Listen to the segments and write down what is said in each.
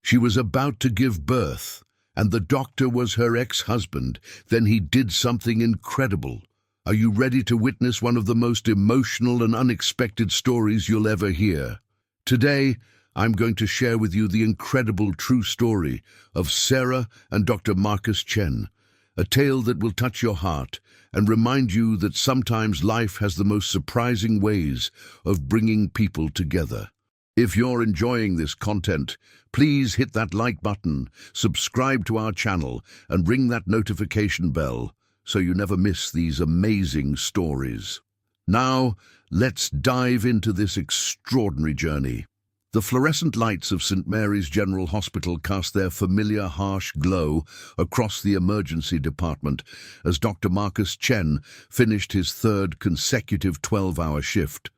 She was about to give birth, and the doctor was her ex-husband. Then he did something incredible. Are you ready to witness one of the most emotional and unexpected stories you'll ever hear? Today, I'm going to share with you the incredible true story of Sarah and Dr. Marcus Chen, a tale that will touch your heart and remind you that sometimes life has the most surprising ways of bringing people together. If you're enjoying this content, please hit that like button, subscribe to our channel, and ring that notification bell so you never miss these amazing stories. Now, let's dive into this extraordinary journey. The fluorescent lights of St. Mary's General Hospital cast their familiar harsh glow across the emergency department as Dr. Marcus Chen finished his third consecutive 12-hour shift.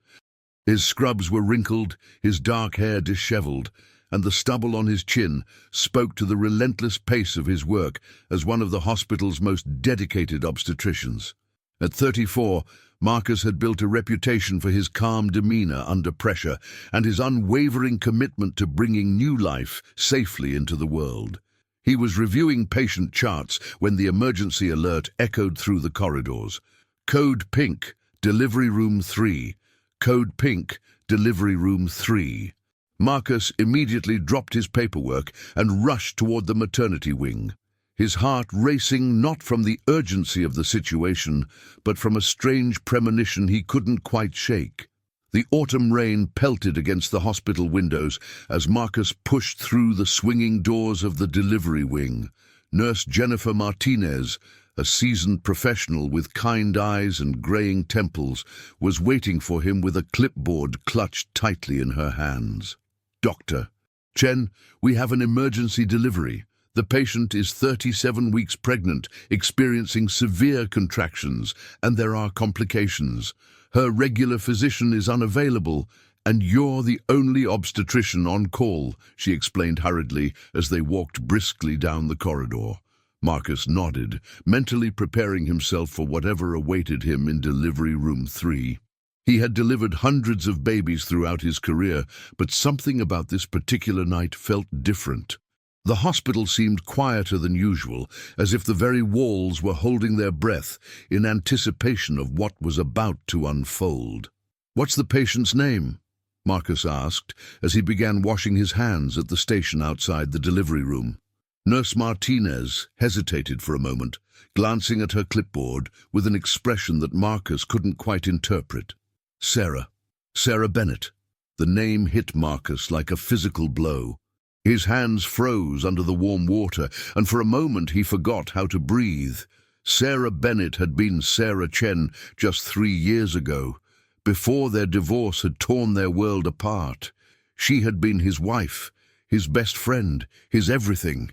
His scrubs were wrinkled, his dark hair disheveled, and the stubble on his chin spoke to the relentless pace of his work as one of the hospital's most dedicated obstetricians. At 34, Marcus had built a reputation for his calm demeanor under pressure and his unwavering commitment to bringing new life safely into the world. He was reviewing patient charts when the emergency alert echoed through the corridors. Code Pink, Delivery Room 3. Code Pink, Delivery Room 3. Marcus immediately dropped his paperwork and rushed toward the maternity wing, his heart racing not from the urgency of the situation, but from a strange premonition he couldn't quite shake. The autumn rain pelted against the hospital windows as Marcus pushed through the swinging doors of the delivery wing. Nurse Jennifer Martinez, a seasoned professional with kind eyes and graying temples, was waiting for him with a clipboard clutched tightly in her hands. "Dr. Chen, we have an emergency delivery. The patient is 37 weeks pregnant, experiencing severe contractions, and there are complications. Her regular physician is unavailable, and you're the only obstetrician on call," she explained hurriedly as they walked briskly down the corridor. Marcus nodded, mentally preparing himself for whatever awaited him in Delivery Room 3. He had delivered hundreds of babies throughout his career, but something about this particular night felt different. The hospital seemed quieter than usual, as if the very walls were holding their breath in anticipation of what was about to unfold. "What's the patient's name?" Marcus asked as he began washing his hands at the station outside the delivery room. Nurse Martinez hesitated for a moment, glancing at her clipboard with an expression that Marcus couldn't quite interpret. Sarah Bennett." The name hit Marcus like a physical blow. His hands froze under the warm water, and for a moment he forgot how to breathe. Sarah Bennett had been Sarah Chen just 3 years ago, before their divorce had torn their world apart. She had been his wife, his best friend, his everything,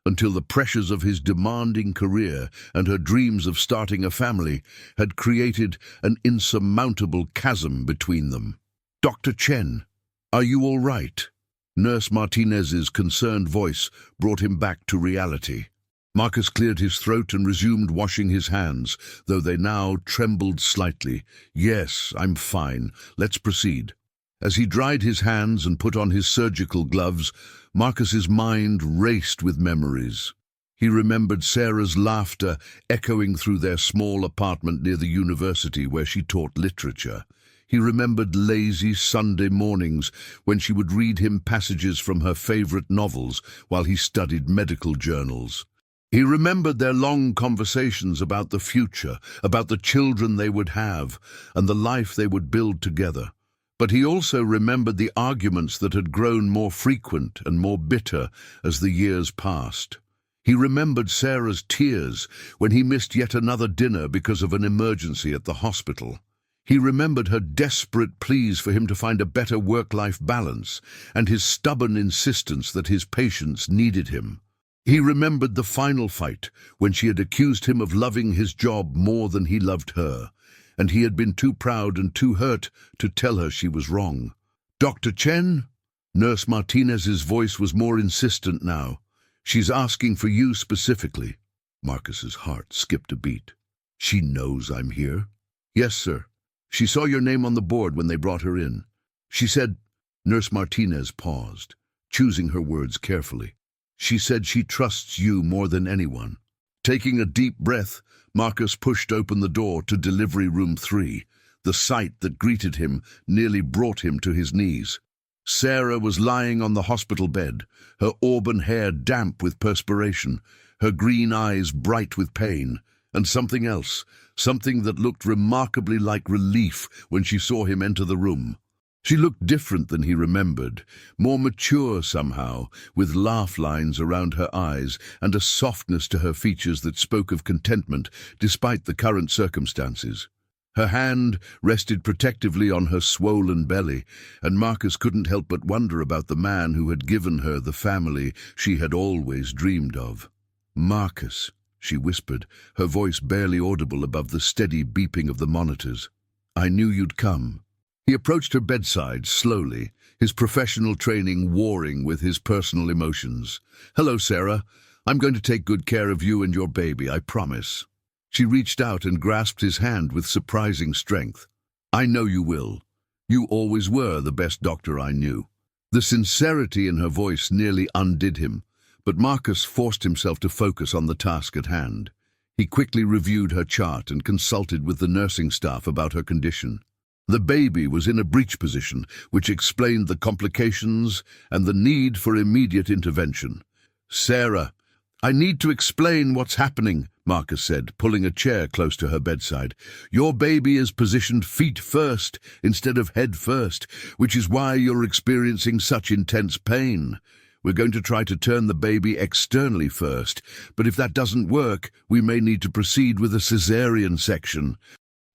until the pressures of his demanding career and her dreams of starting a family had created an insurmountable chasm between them. "Dr. Chen, are you all right?" Nurse Martinez's concerned voice brought him back to reality. Marcus cleared his throat and resumed washing his hands, though they now trembled slightly. "Yes, I'm fine. Let's proceed." As he dried his hands and put on his surgical gloves, Marcus's mind raced with memories. He remembered Sarah's laughter echoing through their small apartment near the university where she taught literature. He remembered lazy Sunday mornings when she would read him passages from her favorite novels while he studied medical journals. He remembered their long conversations about the future, about the children they would have, and the life they would build together. But he also remembered the arguments that had grown more frequent and more bitter as the years passed. He remembered Sarah's tears when he missed yet another dinner because of an emergency at the hospital. He remembered her desperate pleas for him to find a better work-life balance and his stubborn insistence that his patients needed him. He remembered the final fight when she had accused him of loving his job more than he loved her, and he had been too proud and too hurt to tell her she was wrong. "Dr. Chen?" Nurse Martinez's voice was more insistent now. "She's asking for you specifically." Marcus's heart skipped a beat. "She knows I'm here?" "Yes, sir. She saw your name on the board when they brought her in. She said—" Nurse Martinez paused, choosing her words carefully. She said she trusts you more than anyone. Taking a deep breath, Marcus pushed open the door to delivery room 3. The sight that greeted him nearly brought him to his knees. Sarah was lying on the hospital bed, her auburn hair damp with perspiration, her green eyes bright with pain, and something else, something that looked remarkably like relief when she saw him enter the room. She looked different than he remembered, more mature somehow, with laugh lines around her eyes and a softness to her features that spoke of contentment despite the current circumstances. Her hand rested protectively on her swollen belly, and Marcus couldn't help but wonder about the man who had given her the family she had always dreamed of. "Marcus," she whispered, her voice barely audible above the steady beeping of the monitors. "I knew you'd come." He approached her bedside slowly, his professional training warring with his personal emotions. "Hello, Sarah. I'm going to take good care of you and your baby, I promise." She reached out and grasped his hand with surprising strength. "I know you will. You always were the best doctor I knew." The sincerity in her voice nearly undid him, but Marcus forced himself to focus on the task at hand. He quickly reviewed her chart and consulted with the nursing staff about her condition. The baby was in a breech position, which explained the complications and the need for immediate intervention. "Sarah, I need to explain what's happening," Marcus said, pulling a chair close to her bedside. "Your baby is positioned feet first instead of head first, which is why you're experiencing such intense pain. We're going to try to turn the baby externally first, but if that doesn't work, we may need to proceed with a cesarean section."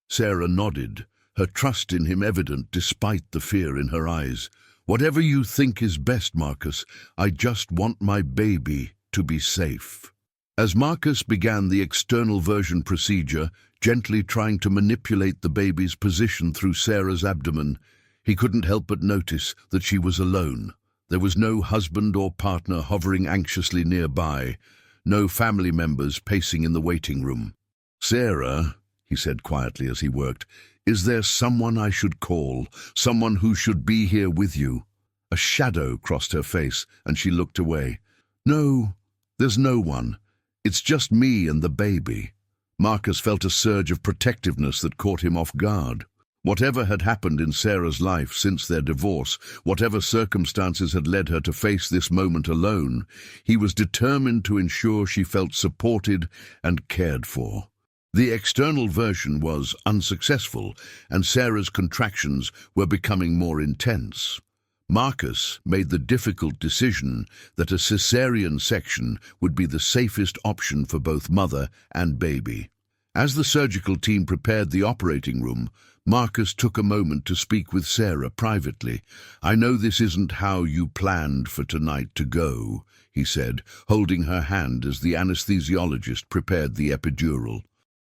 Sarah nodded, her trust in him evident despite the fear in her eyes. "Whatever you think is best, Marcus. I just want my baby to be safe." As Marcus began the external version procedure, gently trying to manipulate the baby's position through Sarah's abdomen, he couldn't help but notice that she was alone. There was no husband or partner hovering anxiously nearby, no family members pacing in the waiting room. "Sarah," he said quietly as he worked, "is there someone I should call, someone who should be here with you?" A shadow crossed her face, and she looked away. "No, there's no one. It's just me and the baby." Marcus felt a surge of protectiveness that caught him off guard. Whatever had happened in Sarah's life since their divorce, whatever circumstances had led her to face this moment alone, he was determined to ensure she felt supported and cared for. The external version was unsuccessful, and Sarah's contractions were becoming more intense. Marcus made the difficult decision that a cesarean section would be the safest option for both mother and baby. As the surgical team prepared the operating room, Marcus took a moment to speak with Sarah privately. "I know this isn't how you planned for tonight to go," he said, holding her hand as the anesthesiologist prepared the epidural.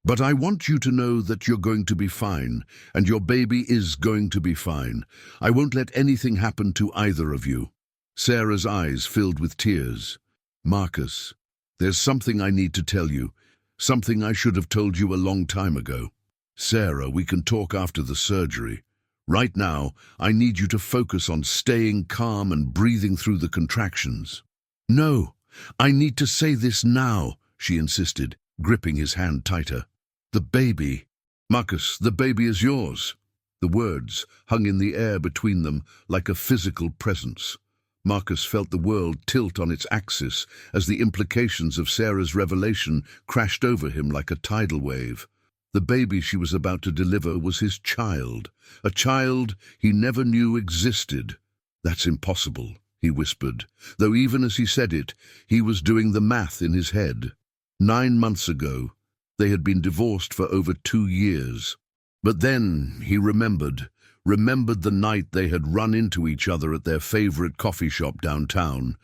"But I want you to know that you're going to be fine, and your baby is going to be fine. I won't let anything happen to either of you." Sarah's eyes filled with tears. "Marcus, there's something I need to tell you, something I should have told you a long time ago." "Sarah, we can talk after the surgery. Right now, I need you to focus on staying calm and breathing through the contractions." "No, I need to say this now," she insisted, gripping his hand tighter. "The baby, Marcus, the baby is yours." The words hung in the air between them like a physical presence. Marcus felt the world tilt on its axis as the implications of Sarah's revelation crashed over him like a tidal wave. The baby she was about to deliver was his child, a child he never knew existed. "That's impossible," he whispered, though even as he said it, he was doing the math in his head. 9 months ago, they had been divorced for over 2 years. But then he remembered the night they had run into each other at their favorite coffee shop downtown,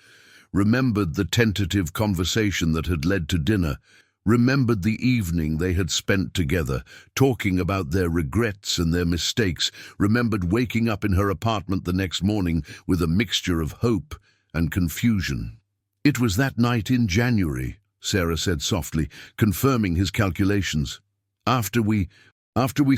remembered the tentative conversation that had led to dinner, remembered the evening they had spent together, talking about their regrets and their mistakes, remembered waking up in her apartment the next morning with a mixture of hope and confusion. "It was that night in January," Sarah said softly, confirming his calculations. After we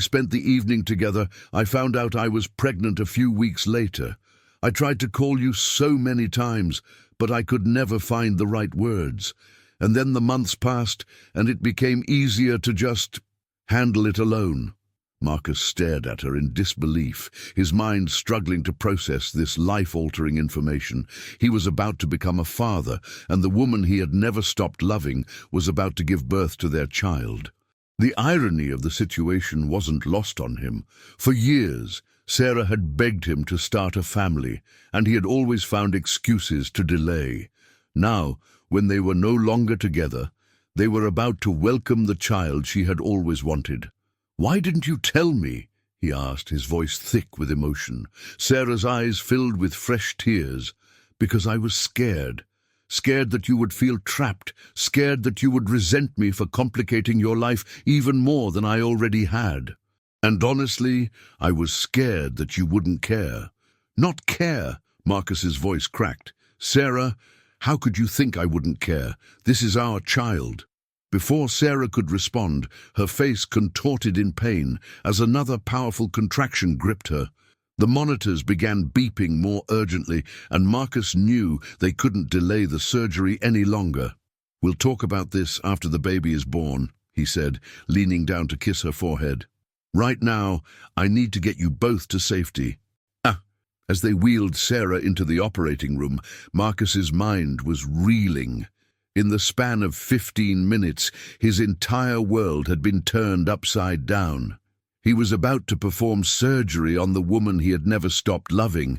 spent the evening together, I found out I was pregnant a few weeks later. I tried to call you so many times, but I could never find the right words. And then the months passed, and it became easier to just handle it alone." Marcus stared at her in disbelief, his mind struggling to process this life-altering information. He was about to become a father, and the woman he had never stopped loving was about to give birth to their child. The irony of the situation wasn't lost on him. For years, Sarah had begged him to start a family, and he had always found excuses to delay. Now, when they were no longer together, they were about to welcome the child she had always wanted. "Why didn't you tell me?" he asked, his voice thick with emotion. Sarah's eyes filled with fresh tears. "Because I was scared. Scared that you would feel trapped. Scared that you would resent me for complicating your life even more than I already had. And honestly, I was scared that you wouldn't care." "Not care?" Marcus's voice cracked. "Sarah, how could you think I wouldn't care? This is our child." Before Sarah could respond, her face contorted in pain as another powerful contraction gripped her. The monitors began beeping more urgently, and Marcus knew they couldn't delay the surgery any longer. "We'll talk about this after the baby is born," he said, leaning down to kiss her forehead. "Right now, I need to get you both to safety." As they wheeled Sarah into the operating room, Marcus's mind was reeling. In the span of 15 minutes, his entire world had been turned upside down. He was about to perform surgery on the woman he had never stopped loving,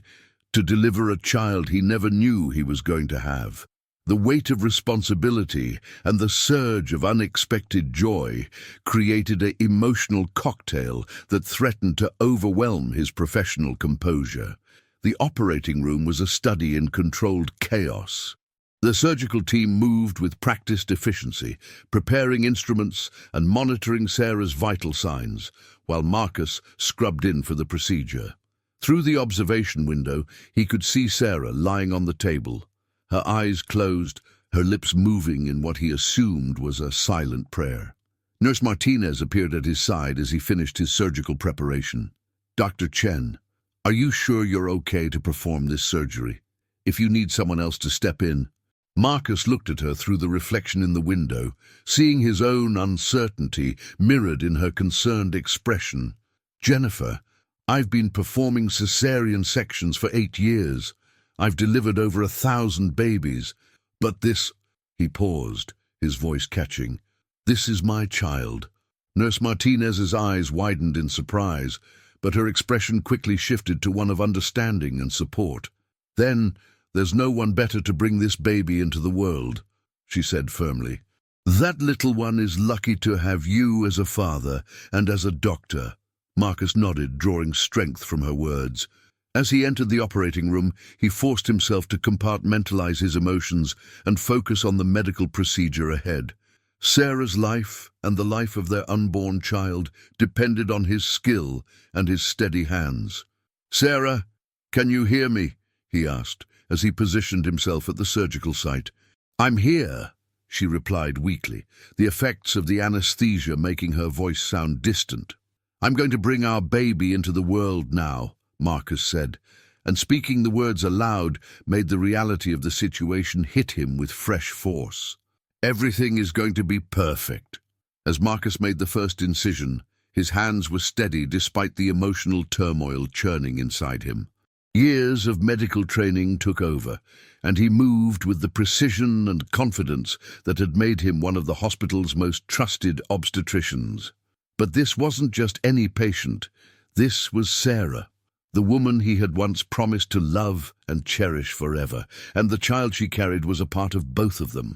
to deliver a child he never knew he was going to have. The weight of responsibility and the surge of unexpected joy created an emotional cocktail that threatened to overwhelm his professional composure. The operating room was a study in controlled chaos. The surgical team moved with practiced efficiency, preparing instruments and monitoring Sarah's vital signs, while Marcus scrubbed in for the procedure. Through the observation window, he could see Sarah lying on the table, her eyes closed, her lips moving in what he assumed was a silent prayer. Nurse Martinez appeared at his side as he finished his surgical preparation. "Dr. Chen, are you sure you're okay to perform this surgery? If you need someone else to step in..." Marcus looked at her through the reflection in the window, seeing his own uncertainty mirrored in her concerned expression. "Jennifer, I've been performing cesarean sections for 8 years. I've delivered over 1,000 babies. But this..." He paused, his voice catching. "This is my child." Nurse Martinez's eyes widened in surprise, but her expression quickly shifted to one of understanding and support. "Then, there's no one better to bring this baby into the world," she said firmly. "That little one is lucky to have you as a father and as a doctor." Marcus nodded, drawing strength from her words. As he entered the operating room, he forced himself to compartmentalize his emotions and focus on the medical procedure ahead. Sarah's life and the life of their unborn child depended on his skill and his steady hands. "Sarah, can you hear me?" he asked, as he positioned himself at the surgical site. "I'm here," she replied weakly, the effects of the anesthesia making her voice sound distant. "I'm going to bring our baby into the world now," Marcus said, and speaking the words aloud made the reality of the situation hit him with fresh force. "Everything is going to be perfect." As Marcus made the first incision, his hands were steady despite the emotional turmoil churning inside him. Years of medical training took over, and he moved with the precision and confidence that had made him one of the hospital's most trusted obstetricians. But this wasn't just any patient. This was Sarah, the woman he had once promised to love and cherish forever, and the child she carried was a part of both of them.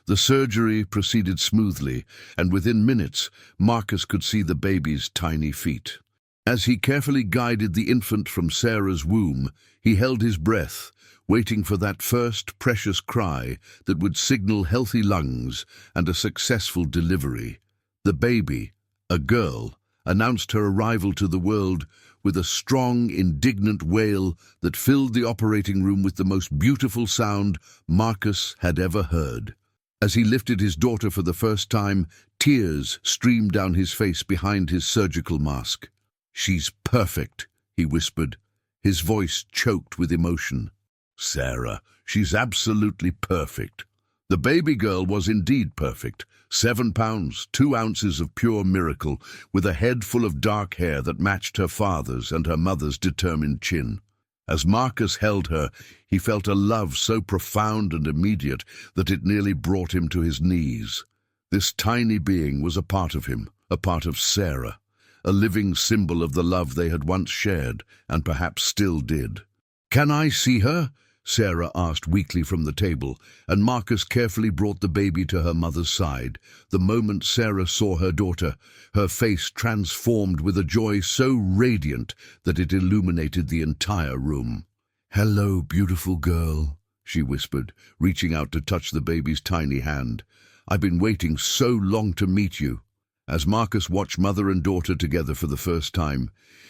The surgery proceeded smoothly, and within minutes, Marcus could see the baby's tiny feet. As he carefully guided the infant from Sarah's womb, he held his breath, waiting for that first precious cry that would signal healthy lungs and a successful delivery. The baby, a girl, announced her arrival to the world with a strong, indignant wail that filled the operating room with the most beautiful sound Marcus had ever heard. As he lifted his daughter for the first time, tears streamed down his face behind his surgical mask. "She's perfect," he whispered, His voice choked with emotion. "Sarah, she's absolutely perfect." The baby girl was indeed perfect. 7 pounds, 2 ounces of pure miracle, with a head full of dark hair that matched her father's and her mother's determined chin. As Marcus held her, he felt a love so profound and immediate that it nearly brought him to his knees. This tiny being was a part of him, a part of Sarah, a living symbol of the love they had once shared, and perhaps still did. "Can I see her?" Sarah asked weakly from the table, and Marcus carefully brought the baby to her mother's side. The moment Sarah saw her daughter, her face transformed with a joy so radiant that it illuminated the entire room. "Hello, beautiful girl," she whispered, reaching out to touch the baby's tiny hand. "I've been waiting so long to meet you." As Marcus watched mother and daughter together for the first time,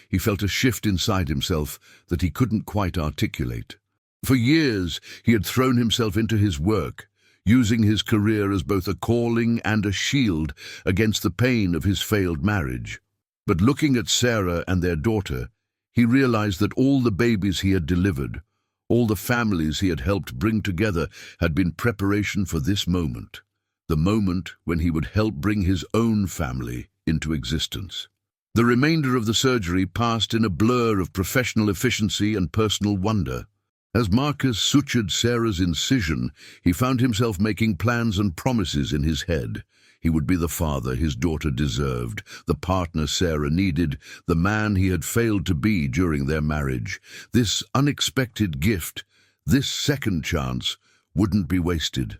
he felt a shift inside himself that he couldn't quite articulate. For years, he had thrown himself into his work, using his career as both a calling and a shield against the pain of his failed marriage. But looking at Sarah and their daughter, he realized that all the babies he had delivered, all the families he had helped bring together, had been preparation for this moment, the moment when he would help bring his own family into existence. The remainder of the surgery passed in a blur of professional efficiency and personal wonder. As Marcus sutured Sarah's incision, he found himself making plans and promises in his head. He would be the father his daughter deserved, the partner Sarah needed, the man he had failed to be during their marriage. This unexpected gift, this second chance, wouldn't be wasted.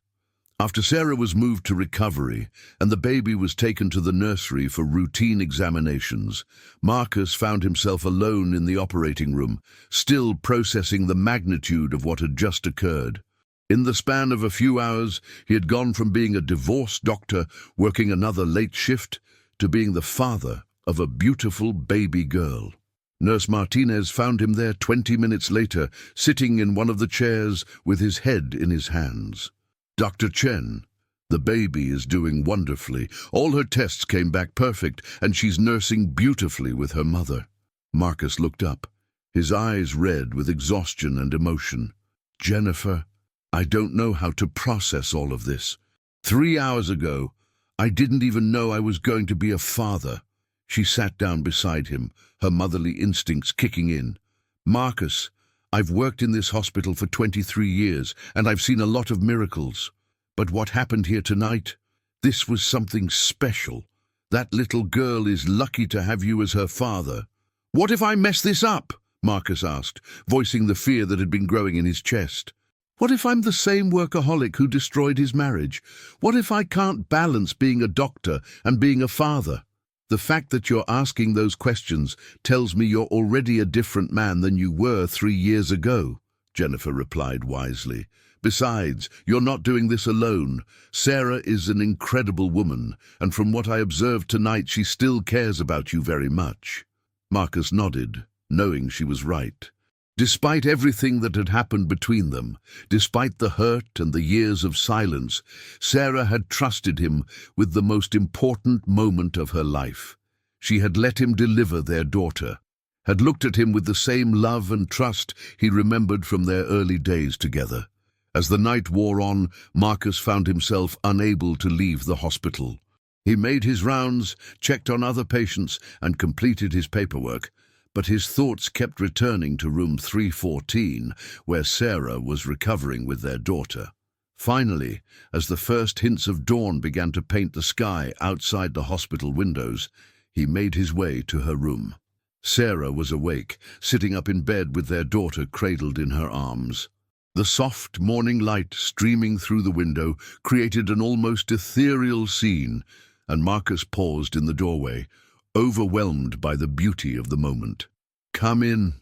After Sarah was moved to recovery and the baby was taken to the nursery for routine examinations, Marcus found himself alone in the operating room, still processing the magnitude of what had just occurred. In the span of a few hours, he had gone from being a divorced doctor working another late shift to being the father of a beautiful baby girl. Nurse Martinez found him there 20 minutes later, sitting in one of the chairs with his head in his hands. "Dr. Chen, the baby is doing wonderfully. All her tests came back perfect, and she's nursing beautifully with her mother." Marcus looked up, his eyes red with exhaustion and emotion. "Jennifer, I don't know how to process all of this. 3 hours ago, I didn't even know I was going to be a father." She sat down beside him, her motherly instincts kicking in. "Marcus, I've worked in this hospital for 23 years, and I've seen a lot of miracles. But what happened here tonight? This was something special. That little girl is lucky to have you as her father." "What if I mess this up?" Marcus asked, voicing the fear that had been growing in his chest. "What if I'm the same workaholic who destroyed his marriage? What if I can't balance being a doctor and being a father?" "The fact that you're asking those questions tells me you're already a different man than you were 3 years ago," Jennifer replied wisely. "Besides, you're not doing this alone. Sarah is an incredible woman, and from what I observed tonight, she still cares about you very much." Marcus nodded, knowing she was right. Despite everything that had happened between them, despite the hurt and the years of silence, Sarah had trusted him with the most important moment of her life. She had let him deliver their daughter, had looked at him with the same love and trust he remembered from their early days together. As the night wore on, Marcus found himself unable to leave the hospital. He made his rounds, checked on other patients, and completed his paperwork, but his thoughts kept returning to room 314, where Sarah was recovering with their daughter. Finally, as the first hints of dawn began to paint the sky outside the hospital windows, he made his way to her room. Sarah was awake, sitting up in bed with their daughter cradled in her arms. The soft morning light streaming through the window created an almost ethereal scene, and Marcus paused in the doorway, overwhelmed by the beauty of the moment. "Come in,"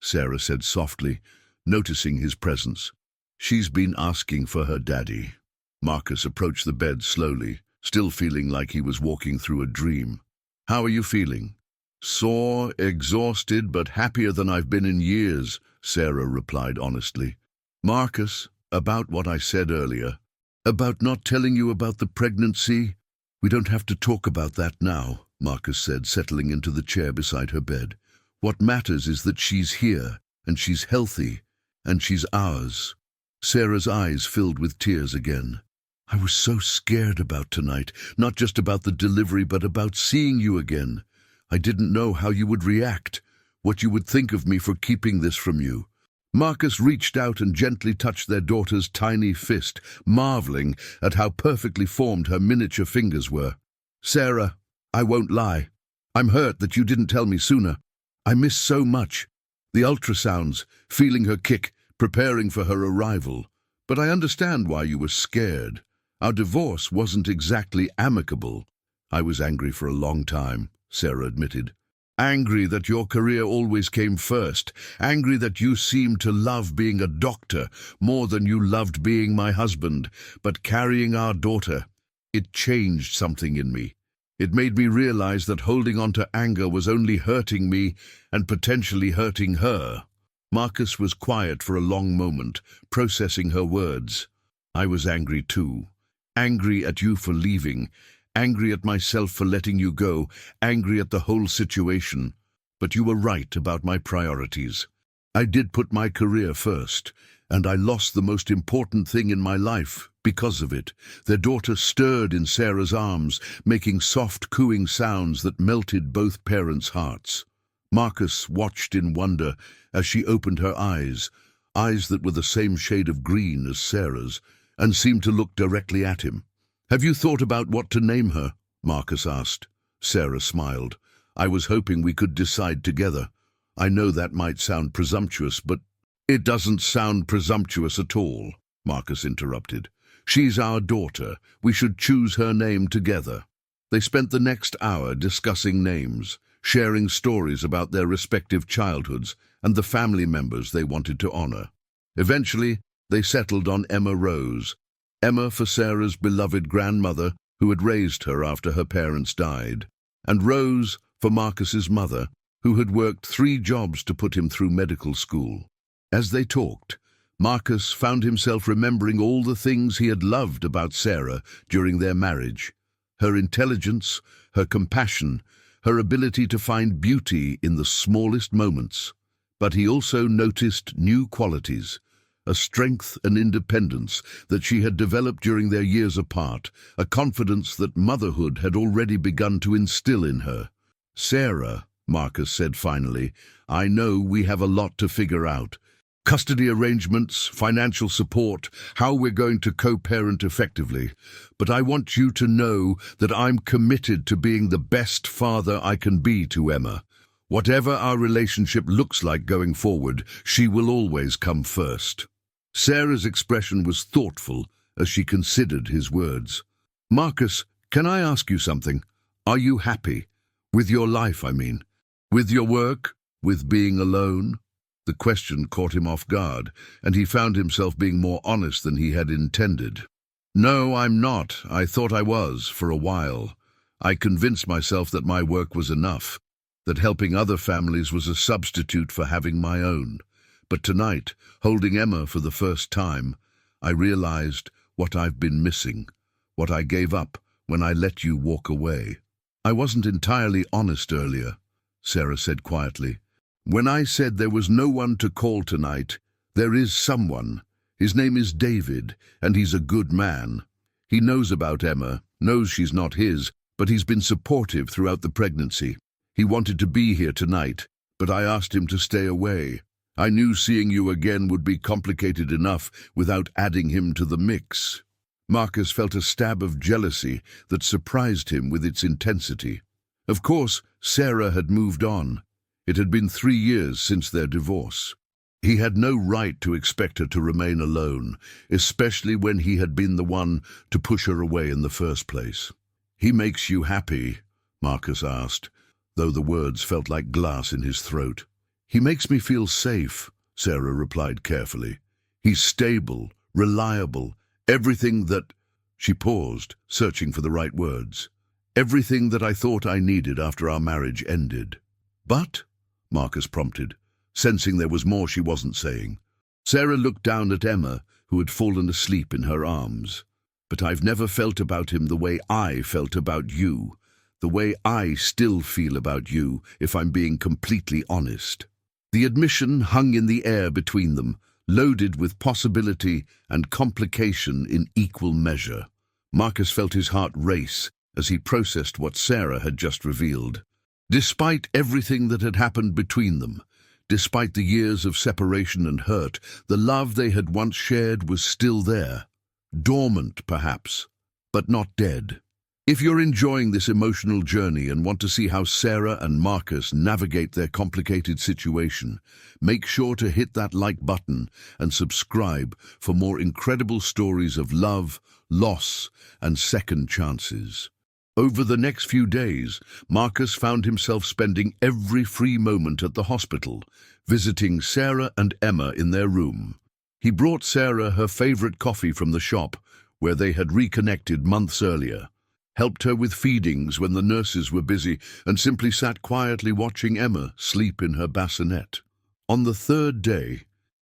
Sarah said softly, noticing his presence. "She's been asking for her daddy." Marcus approached the bed slowly, still feeling like he was walking through a dream. "How are you feeling?" "Sore, exhausted, but happier than I've been in years," Sarah replied honestly. "Marcus, about what I said earlier, about not telling you about the pregnancy, we don't have to talk about that now," Marcus said, settling into the chair beside her bed. "What matters is that she's here, and she's healthy, and she's ours." Sarah's eyes filled with tears again. "I was so scared about tonight, not just about the delivery, but about seeing you again. I didn't know how you would react, what you would think of me for keeping this from you." Marcus reached out and gently touched their daughter's tiny fist, marveling at how perfectly formed her miniature fingers were. "Sarah, I won't lie. I'm hurt that you didn't tell me sooner. I miss so much. The ultrasounds, feeling her kick, preparing for her arrival. But I understand why you were scared. Our divorce wasn't exactly amicable." "I was angry for a long time," Sarah admitted. "Angry that your career always came first. Angry that you seemed to love being a doctor more than you loved being my husband. But carrying our daughter, it changed something in me. It made me realize that holding on to anger was only hurting me and potentially hurting her." Marcus was quiet for a long moment, processing her words. "I was angry too. Angry at you for leaving. Angry at myself for letting you go, angry at the whole situation. But you were right about my priorities. I did put my career first, and I lost the most important thing in my life because of it." Their daughter stirred in Sarah's arms, making soft cooing sounds that melted both parents' hearts. Marcus watched in wonder as she opened her eyes that were the same shade of green as Sarah's, and seemed to look directly at him. "Have you thought about what to name her?" Marcus asked. Sarah smiled. "I was hoping we could decide together. I know that might sound presumptuous, but—" "It doesn't sound presumptuous at all," Marcus interrupted. "She's our daughter. We should choose her name together." They spent the next hour discussing names, sharing stories about their respective childhoods and the family members they wanted to honor. Eventually, they settled on Emma Rose. Emma for Sarah's beloved grandmother, who had raised her after her parents died, and Rose for Marcus's mother, who had worked 3 jobs to put him through medical school. As they talked, Marcus found himself remembering all the things he had loved about Sarah during their marriage. Her intelligence, her compassion, her ability to find beauty in the smallest moments. But he also noticed new qualities, a strength and independence that she had developed during their years apart, a confidence that motherhood had already begun to instill in her. "Sarah," Marcus said finally, "I know we have a lot to figure out. Custody arrangements, financial support, how we're going to co-parent effectively. But I want you to know that I'm committed to being the best father I can be to Emma. Whatever our relationship looks like going forward, she will always come first." Sarah's expression was thoughtful as she considered his words. "Marcus, can I ask you something? Are you happy? With your life, I mean. With your work? With being alone?" The question caught him off guard, and he found himself being more honest than he had intended. "No, I'm not. I thought I was, for a while. I convinced myself that my work was enough, that helping other families was a substitute for having my own. But tonight, holding Emma for the first time, I realized what I've been missing, what I gave up when I let you walk away." "I wasn't entirely honest earlier," Sarah said quietly. "When I said there was no one to call tonight, there is someone. His name is David, and he's a good man. He knows about Emma, knows she's not his, but he's been supportive throughout the pregnancy. He wanted to be here tonight, but I asked him to stay away. I knew seeing you again would be complicated enough without adding him to the mix." Marcus felt a stab of jealousy that surprised him with its intensity. Of course, Sarah had moved on. It had been 3 years since their divorce. He had no right to expect her to remain alone, especially when he had been the one to push her away in the first place. "He makes you happy?" Marcus asked, though the words felt like glass in his throat. "He makes me feel safe," Sarah replied carefully. "He's stable, reliable, everything that—" She paused, searching for the right words. "Everything that I thought I needed after our marriage ended." "But?" Marcus prompted, sensing there was more she wasn't saying. Sarah looked down at Emma, who had fallen asleep in her arms. "But I've never felt about him the way I felt about you, the way I still feel about you, if I'm being completely honest." The admission hung in the air between them, loaded with possibility and complication in equal measure. Marcus felt his heart race as he processed what Sarah had just revealed. Despite everything that had happened between them, despite the years of separation and hurt, the love they had once shared was still there. Dormant, perhaps, but not dead. If you're enjoying this emotional journey and want to see how Sarah and Marcus navigate their complicated situation, make sure to hit that like button and subscribe for more incredible stories of love, loss, and second chances. Over the next few days, Marcus found himself spending every free moment at the hospital, visiting Sarah and Emma in their room. He brought Sarah her favorite coffee from the shop, where they had reconnected months earlier, helped her with feedings when the nurses were busy, and simply sat quietly watching Emma sleep in her bassinet. On the third day,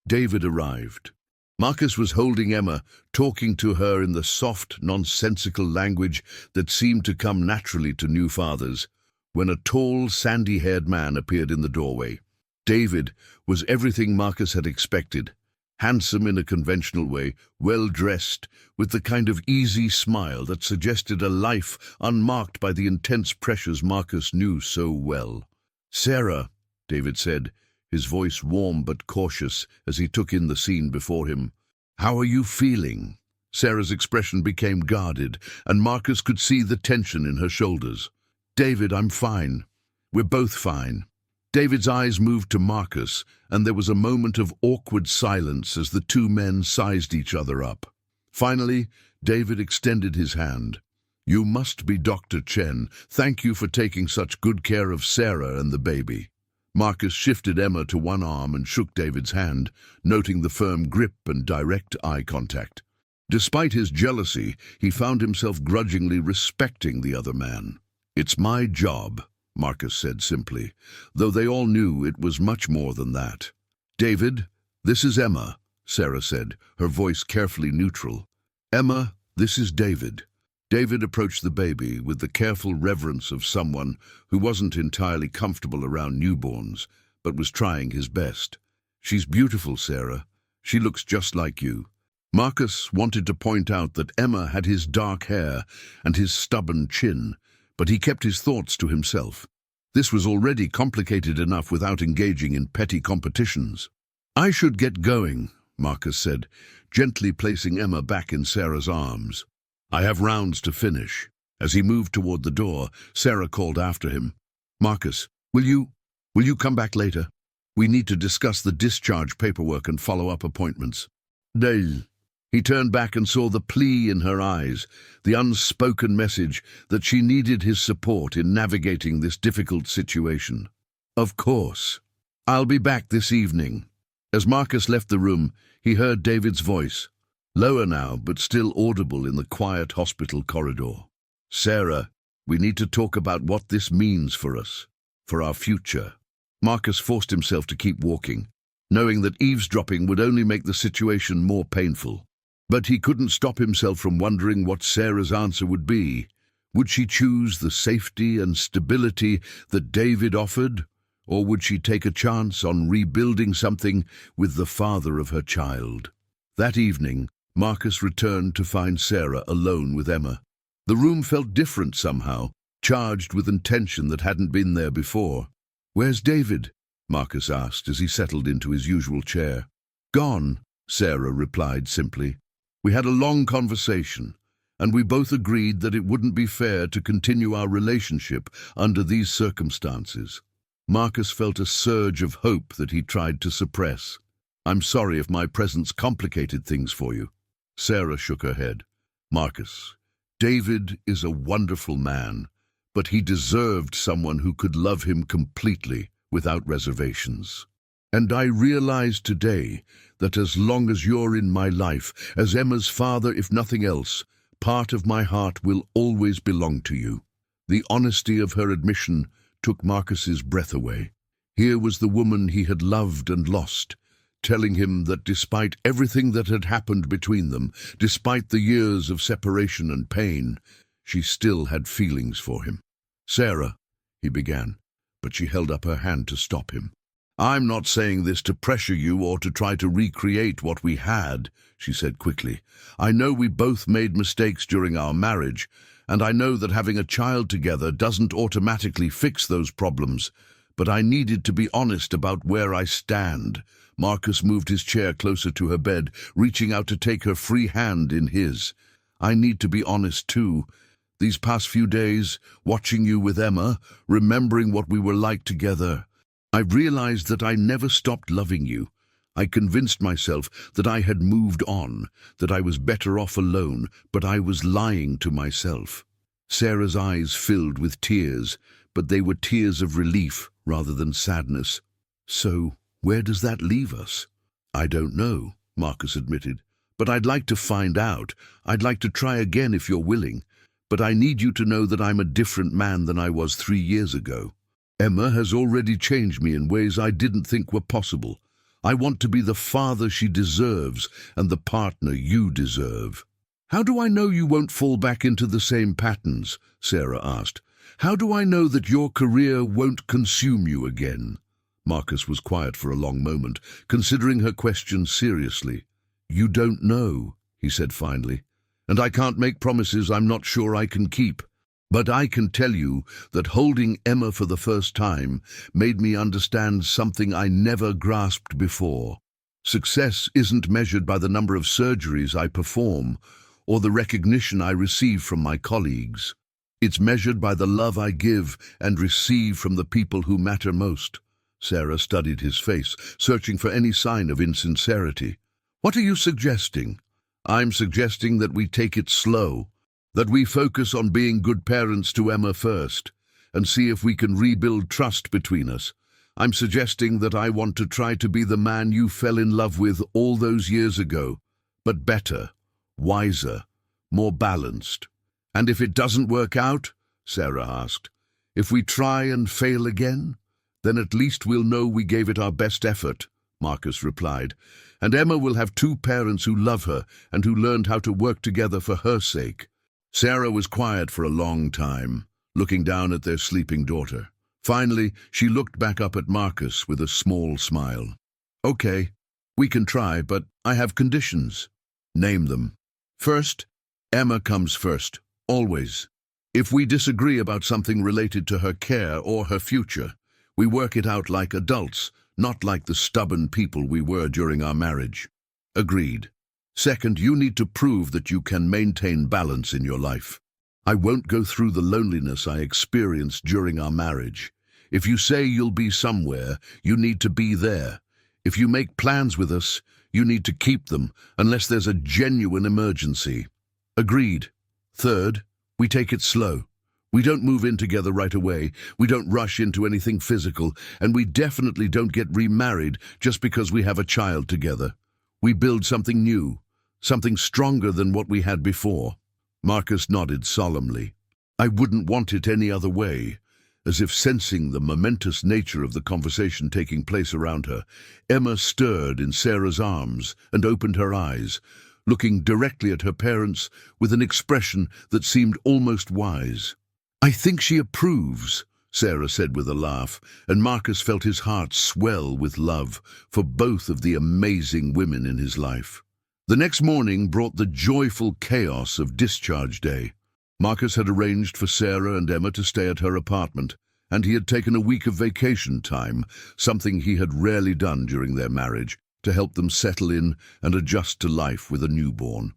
David arrived. Marcus was holding Emma, talking to her in the soft, nonsensical language that seemed to come naturally to new fathers, when a tall, sandy-haired man appeared in the doorway. David was everything Marcus had expected. Handsome in a conventional way, well-dressed, with the kind of easy smile that suggested a life unmarked by the intense pressures Marcus knew so well. "Sarah," David said, his voice warm but cautious as he took in the scene before him. "How are you feeling?" Sarah's expression became guarded, and Marcus could see the tension in her shoulders. "David, I'm fine. We're both fine." David's eyes moved to Marcus, and there was a moment of awkward silence as the two men sized each other up. Finally, David extended his hand. "You must be Dr. Chen. Thank you for taking such good care of Sarah and the baby." Marcus shifted Emma to one arm and shook David's hand, noting the firm grip and direct eye contact. Despite his jealousy, he found himself grudgingly respecting the other man. "It's my job," Marcus said simply, though they all knew it was much more than that. "David, this is Emma," Sarah said, her voice carefully neutral. "Emma, this is David." David approached the baby with the careful reverence of someone who wasn't entirely comfortable around newborns, but was trying his best. "She's beautiful, Sarah. She looks just like you." Marcus wanted to point out that Emma had his dark hair and his stubborn chin, but he kept his thoughts to himself. This was already complicated enough without engaging in petty competitions. "I should get going," Marcus said, gently placing Emma back in Sarah's arms. "I have rounds to finish." As he moved toward the door, Sarah called after him. "Marcus, will you come back later? We need to discuss the discharge paperwork and follow-up appointments." "Dale." He turned back and saw the plea in her eyes, the unspoken message that she needed his support in navigating this difficult situation. "Of course. I'll be back this evening." As Marcus left the room, he heard David's voice, lower now but still audible in the quiet hospital corridor. "Sarah, we need to talk about what this means for us, for our future." Marcus forced himself to keep walking, knowing that eavesdropping would only make the situation more painful. But he couldn't stop himself from wondering what Sarah's answer would be. Would she choose the safety and stability that David offered, or would she take a chance on rebuilding something with the father of her child? That evening, Marcus returned to find Sarah alone with Emma. The room felt different somehow, charged with intention that hadn't been there before. "Where's David?" Marcus asked as he settled into his usual chair. "Gone," Sarah replied simply. "We had a long conversation, and we both agreed that it wouldn't be fair to continue our relationship under these circumstances." Marcus felt a surge of hope that he tried to suppress. "I'm sorry if my presence complicated things for you." Sarah shook her head. "Marcus, David is a wonderful man, but he deserved someone who could love him completely without reservations. And I realize today that as long as you're in my life, as Emma's father if nothing else, part of my heart will always belong to you." The honesty of her admission took Marcus's breath away. Here was the woman he had loved and lost, telling him that despite everything that had happened between them, despite the years of separation and pain, she still had feelings for him. "Sarah," he began, but she held up her hand to stop him. I'm not saying this to pressure you or to try to recreate what we had, she said quickly. I know we both made mistakes during our marriage, and I know that having a child together doesn't automatically fix those problems. But I needed to be honest about where I stand. Marcus moved his chair closer to her bed, reaching out to take her free hand in his. I need to be honest too. These past few days, watching you with Emma, remembering what we were like together, I've realized that I never stopped loving you. I convinced myself that I had moved on, that I was better off alone, but I was lying to myself. Sarah's eyes filled with tears, but they were tears of relief rather than sadness. So, where does that leave us? I don't know, Marcus admitted, but I'd like to find out. I'd like to try again if you're willing, but I need you to know that I'm a different man than I was 3 years ago. Emma has already changed me in ways I didn't think were possible. I want to be the father she deserves and the partner you deserve. How do I know you won't fall back into the same patterns? Sarah asked. How do I know that your career won't consume you again? Marcus was quiet for a long moment, considering her question seriously. You don't know, he said finally, and I can't make promises I'm not sure I can keep. But I can tell you that holding Emma for the first time made me understand something I never grasped before. Success isn't measured by the number of surgeries I perform or the recognition I receive from my colleagues. It's measured by the love I give and receive from the people who matter most. Sarah studied his face, searching for any sign of insincerity. What are you suggesting? I'm suggesting that we take it slow, that we focus on being good parents to Emma first, and see if we can rebuild trust between us. I'm suggesting that I want to try to be the man you fell in love with all those years ago, but better, wiser, more balanced. And if it doesn't work out, Sarah asked, if we try and fail again, then at least we'll know we gave it our best effort, Marcus replied, and Emma will have 2 parents who love her and who learned how to work together for her sake. Sarah was quiet for a long time, looking down at their sleeping daughter. Finally, she looked back up at Marcus with a small smile. Okay, we can try, but I have conditions. Name them. First, Emma comes first, always. If we disagree about something related to her care or her future, we work it out like adults, not like the stubborn people we were during our marriage. Agreed. Second, you need to prove that you can maintain balance in your life. I won't go through the loneliness I experienced during our marriage. If you say you'll be somewhere, you need to be there. If you make plans with us, you need to keep them, unless there's a genuine emergency. Agreed. Third, we take it slow. We don't move in together right away, we don't rush into anything physical, and we definitely don't get remarried just because we have a child together. We build something new, something stronger than what we had before. Marcus nodded solemnly. I wouldn't want it any other way. As if sensing the momentous nature of the conversation taking place around her, Emma stirred in Sarah's arms and opened her eyes, looking directly at her parents with an expression that seemed almost wise. I think she approves, Sarah said with a laugh, and Marcus felt his heart swell with love for both of the amazing women in his life. The next morning brought the joyful chaos of discharge day. Marcus had arranged for Sarah and Emma to stay at her apartment, and he had taken a week of vacation time, something he had rarely done during their marriage, to help them settle in and adjust to life with a newborn.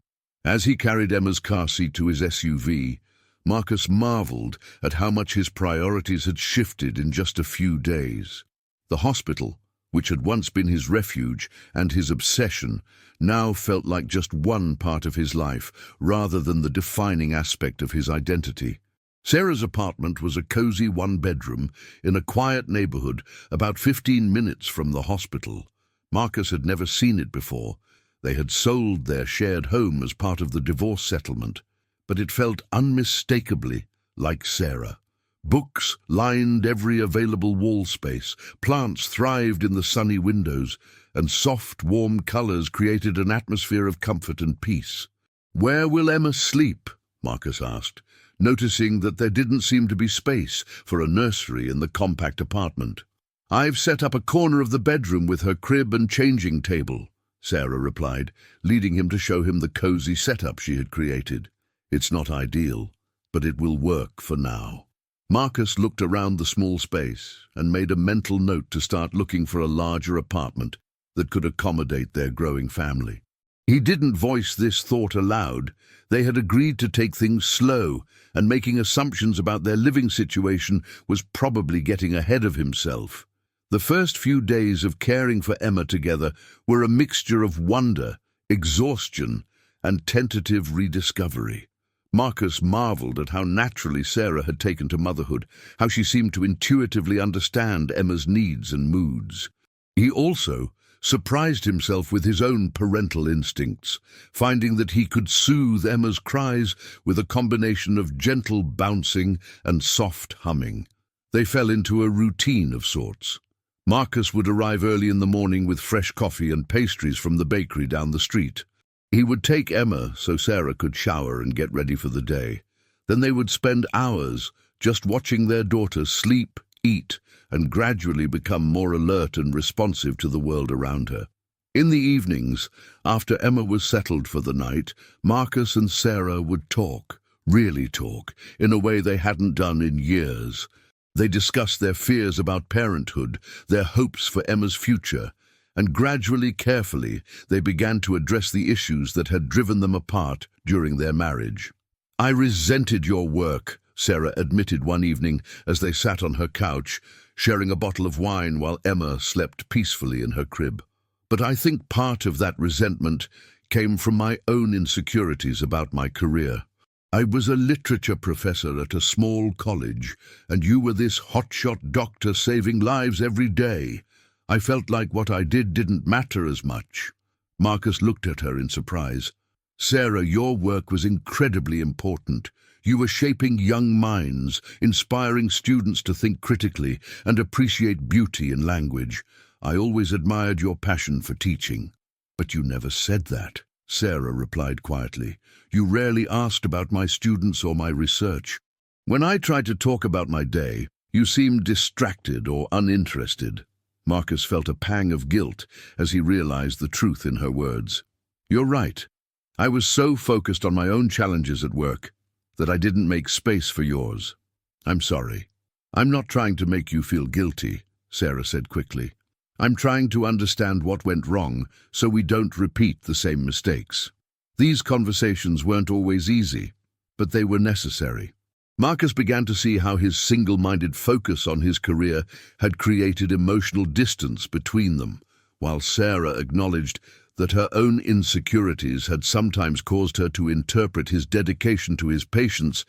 As he carried Emma's car seat to his SUV, Marcus marveled at how much his priorities had shifted in just a few days. The hospital, which had once been his refuge and his obsession, now felt like just one part of his life, rather than the defining aspect of his identity. Sarah's apartment was a cozy one-bedroom in a quiet neighborhood about 15 minutes from the hospital. Marcus had never seen it before. They had sold their shared home as part of the divorce settlement, but it felt unmistakably like Sarah. Books lined every available wall space, plants thrived in the sunny windows, and soft, warm colors created an atmosphere of comfort and peace. "Where will Emma sleep?" Marcus asked, noticing that there didn't seem to be space for a nursery in the compact apartment. "I've set up a corner of the bedroom with her crib and changing table," Sarah replied, leading him to show him the cozy setup she had created. "It's not ideal, but it will work for now." Marcus looked around the small space and made a mental note to start looking for a larger apartment that could accommodate their growing family. He didn't voice this thought aloud. They had agreed to take things slow, and making assumptions about their living situation was probably getting ahead of himself. The first few days of caring for Emma together were a mixture of wonder, exhaustion, and tentative rediscovery. Marcus marveled at how naturally Sarah had taken to motherhood, how she seemed to intuitively understand Emma's needs and moods. He also surprised himself with his own parental instincts, finding that he could soothe Emma's cries with a combination of gentle bouncing and soft humming. They fell into a routine of sorts. Marcus would arrive early in the morning with fresh coffee and pastries from the bakery down the street. He would take Emma so Sarah could shower and get ready for the day. Then they would spend hours just watching their daughter sleep, eat, and gradually become more alert and responsive to the world around her. In the evenings, after Emma was settled for the night, Marcus and Sarah would talk, really talk, in a way they hadn't done in years. They discussed their fears about parenthood, their hopes for Emma's future, and gradually, carefully, they began to address the issues that had driven them apart during their marriage. "I resented your work," Sarah admitted one evening as they sat on her couch, sharing a bottle of wine while Emma slept peacefully in her crib. "But I think part of that resentment came from my own insecurities about my career. I was a literature professor at a small college, and you were this hotshot doctor saving lives every day. I felt like what I did didn't matter as much." Marcus looked at her in surprise. "Sarah, your work was incredibly important. You were shaping young minds, inspiring students to think critically and appreciate beauty in language. I always admired your passion for teaching." "But you never said that," Sarah replied quietly. "You rarely asked about my students or my research. When I tried to talk about my day, you seemed distracted or uninterested." Marcus felt a pang of guilt as he realized the truth in her words. "You're right. I was so focused on my own challenges at work that I didn't make space for yours. I'm sorry." "I'm not trying to make you feel guilty," Sarah said quickly. "I'm trying to understand what went wrong so we don't repeat the same mistakes." These conversations weren't always easy, but they were necessary. Marcus began to see how his single-minded focus on his career had created emotional distance between them, while Sarah acknowledged that her own insecurities had sometimes caused her to interpret his dedication to his patients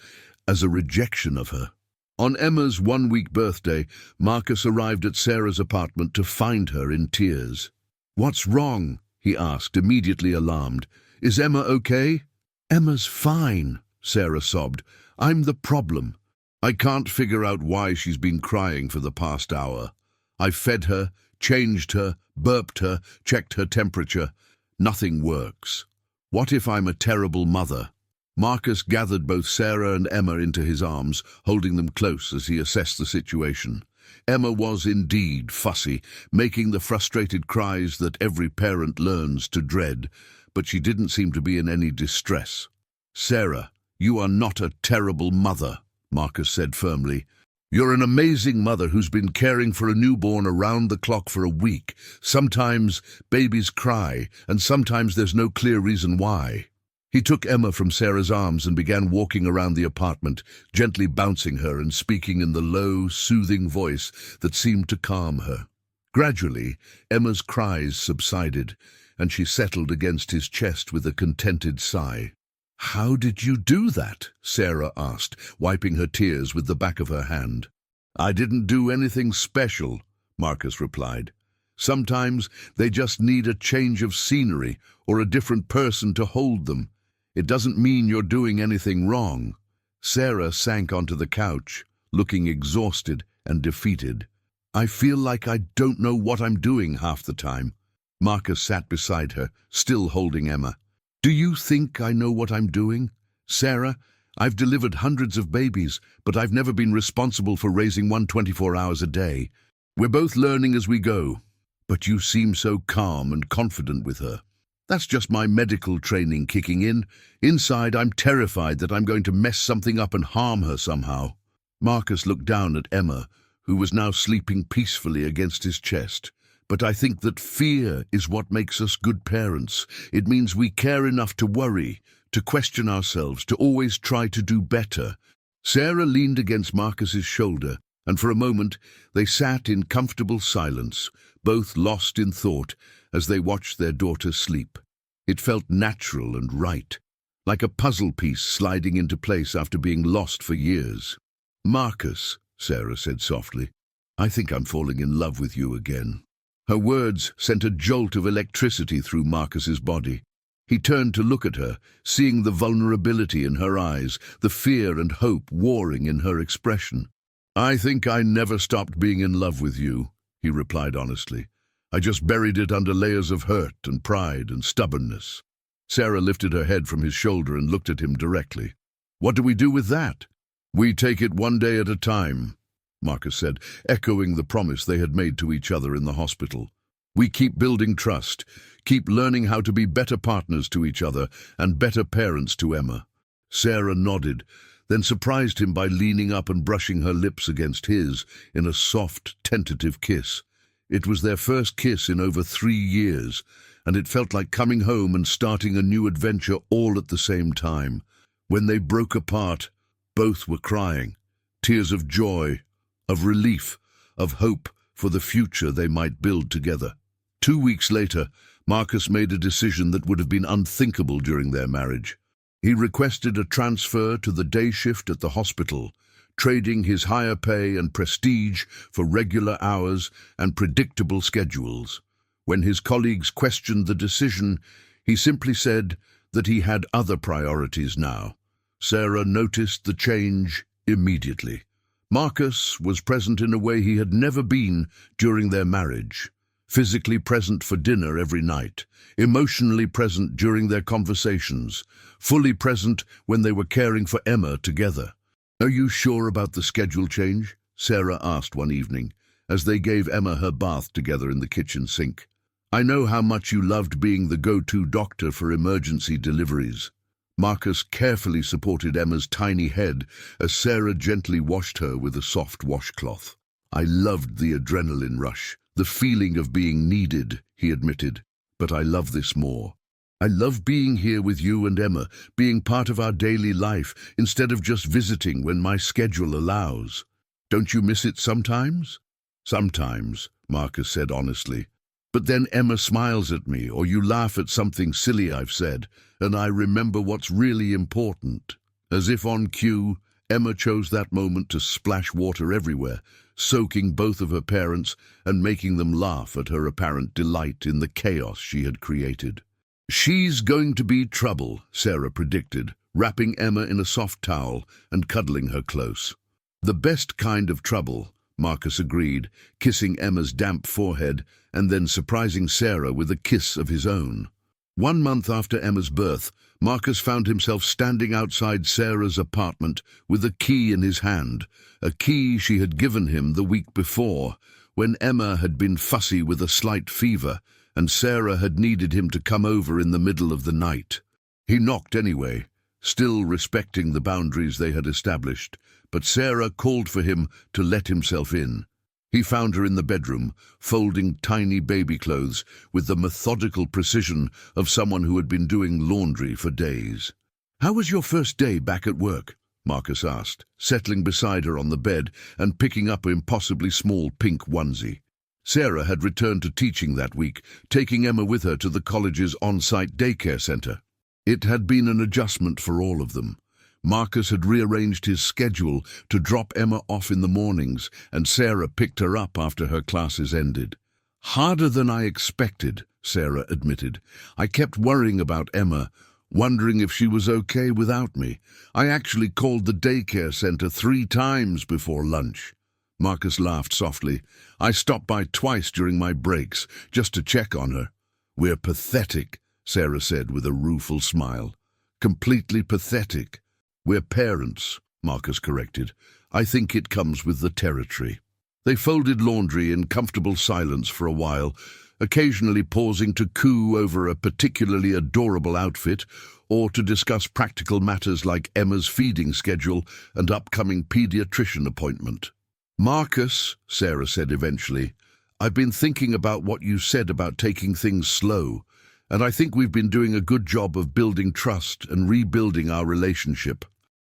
as a rejection of her. On Emma's one-week birthday, Marcus arrived at Sarah's apartment to find her in tears. "What's wrong?" he asked, immediately alarmed. "Is Emma okay?" "Emma's fine," Sarah sobbed. "I'm the problem. I can't figure out why she's been crying for the past hour. I've fed her, changed her, burped her, checked her temperature. Nothing works. What if I'm a terrible mother?" Marcus gathered both Sarah and Emma into his arms, holding them close as he assessed the situation. Emma was indeed fussy, making the frustrated cries that every parent learns to dread, but she didn't seem to be in any distress. "Sarah, you are not a terrible mother," Marcus said firmly. "You're an amazing mother who's been caring for a newborn around the clock for a week. Sometimes babies cry, and sometimes there's no clear reason why." He took Emma from Sarah's arms and began walking around the apartment, gently bouncing her and speaking in the low, soothing voice that seemed to calm her. Gradually, Emma's cries subsided, and she settled against his chest with a contented sigh. "How did you do that?" Sarah asked, wiping her tears with the back of her hand. "I didn't do anything special," Marcus replied. "Sometimes they just need a change of scenery or a different person to hold them. It doesn't mean you're doing anything wrong." Sarah sank onto the couch, looking exhausted and defeated. "I feel like I don't know what I'm doing half the time." Marcus sat beside her, still holding Emma. "Do you think I know what I'm doing? Sarah, I've delivered hundreds of babies, but I've never been responsible for raising one 24 hours a day. We're both learning as we go, but you seem so calm and confident with her. That's just my medical training kicking in. Inside, I'm terrified that I'm going to mess something up and harm her somehow." Marcus looked down at Emma, who was now sleeping peacefully against his chest. "But I think that fear is what makes us good parents. It means we care enough to worry, to question ourselves, to always try to do better." Sarah leaned against Marcus's shoulder, and for a moment they sat in comfortable silence, both lost in thought as they watched their daughter sleep. It felt natural and right, like a puzzle piece sliding into place after being lost for years. "Marcus," Sarah said softly, "I think I'm falling in love with you again." Her words sent a jolt of electricity through Marcus's body. He turned to look at her, seeing the vulnerability in her eyes, the fear and hope warring in her expression. "I think I never stopped being in love with you," he replied honestly. "I just buried it under layers of hurt and pride and stubbornness." Sarah lifted her head from his shoulder and looked at him directly. "What do we do with that?" "We take it one day at a time," Marcus said, echoing the promise they had made to each other in the hospital. "We keep building trust, keep learning how to be better partners to each other and better parents to Emma." Sarah nodded, then surprised him by leaning up and brushing her lips against his in a soft, tentative kiss. It was their first kiss in over 3 years, and it felt like coming home and starting a new adventure all at the same time. When they broke apart, both were crying, tears of joy, of relief, of hope for the future they might build together. 2 weeks later, Marcus made a decision that would have been unthinkable during their marriage. He requested a transfer to the day shift at the hospital, trading his higher pay and prestige for regular hours and predictable schedules. When his colleagues questioned the decision, he simply said that he had other priorities now. Sarah noticed the change immediately. Marcus was present in a way he had never been during their marriage. Physically present for dinner every night, emotionally present during their conversations, fully present when they were caring for Emma together. "Are you sure about the schedule change?" Sarah asked one evening, as they gave Emma her bath together in the kitchen sink. "I know how much you loved being the go-to doctor for emergency deliveries." Marcus carefully supported Emma's tiny head as Sarah gently washed her with a soft washcloth. "I loved the adrenaline rush, the feeling of being needed," he admitted, "but I love this more. I love being here with you and Emma, being part of our daily life, instead of just visiting when my schedule allows. Don't you miss it sometimes?" "Sometimes," Marcus said honestly. "But then Emma smiles at me, or you laugh at something silly I've said, and I remember what's really important." As if on cue, Emma chose that moment to splash water everywhere, soaking both of her parents and making them laugh at her apparent delight in the chaos she had created. "She's going to be trouble," Sarah predicted, wrapping Emma in a soft towel and cuddling her close. "The best kind of trouble," Marcus agreed, kissing Emma's damp forehead and then surprising Sarah with a kiss of his own. 1 month after Emma's birth, Marcus found himself standing outside Sarah's apartment with a key in his hand, a key she had given him the week before, when Emma had been fussy with a slight fever, and Sarah had needed him to come over in the middle of the night. He knocked anyway, still respecting the boundaries they had established, but Sarah called for him to let himself in. He found her in the bedroom, folding tiny baby clothes with the methodical precision of someone who had been doing laundry for days. "How was your first day back at work?" Marcus asked, settling beside her on the bed and picking up an impossibly small pink onesie. Sarah had returned to teaching that week, taking Emma with her to the college's on-site daycare center. It had been an adjustment for all of them. Marcus had rearranged his schedule to drop Emma off in the mornings, and Sarah picked her up after her classes ended. "Harder than I expected," Sarah admitted. "I kept worrying about Emma, wondering if she was okay without me. I actually called the daycare center 3 times before lunch." Marcus laughed softly. "I stopped by twice during my breaks, just to check on her." "We're pathetic," Sarah said with a rueful smile. "Completely pathetic." "We're parents," Marcus corrected. "I think it comes with the territory." They folded laundry in comfortable silence for a while, occasionally pausing to coo over a particularly adorable outfit or to discuss practical matters like Emma's feeding schedule and upcoming pediatrician appointment. "Marcus," Sarah said eventually, "I've been thinking about what you said about taking things slow, and I think we've been doing a good job of building trust and rebuilding our relationship."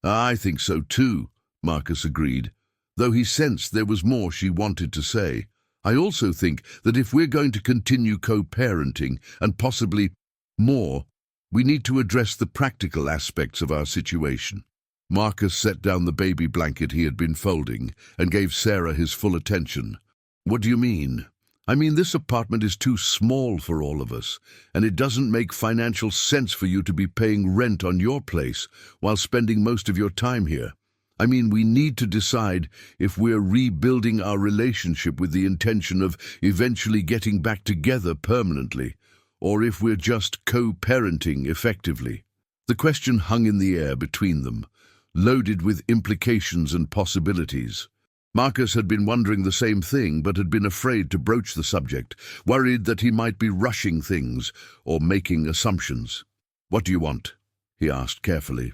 "I think so too," Marcus agreed, though he sensed there was more she wanted to say. "I also think that if we're going to continue co-parenting, and possibly more, we need to address the practical aspects of our situation." Marcus set down the baby blanket he had been folding and gave Sarah his full attention. "What do you mean?" "I mean, this apartment is too small for all of us, and it doesn't make financial sense for you to be paying rent on your place while spending most of your time here. I mean, we need to decide if we're rebuilding our relationship with the intention of eventually getting back together permanently, or if we're just co-parenting effectively." The question hung in the air between them, loaded with implications and possibilities. Marcus had been wondering the same thing, but had been afraid to broach the subject, worried that he might be rushing things or making assumptions. "What do you want?" he asked carefully.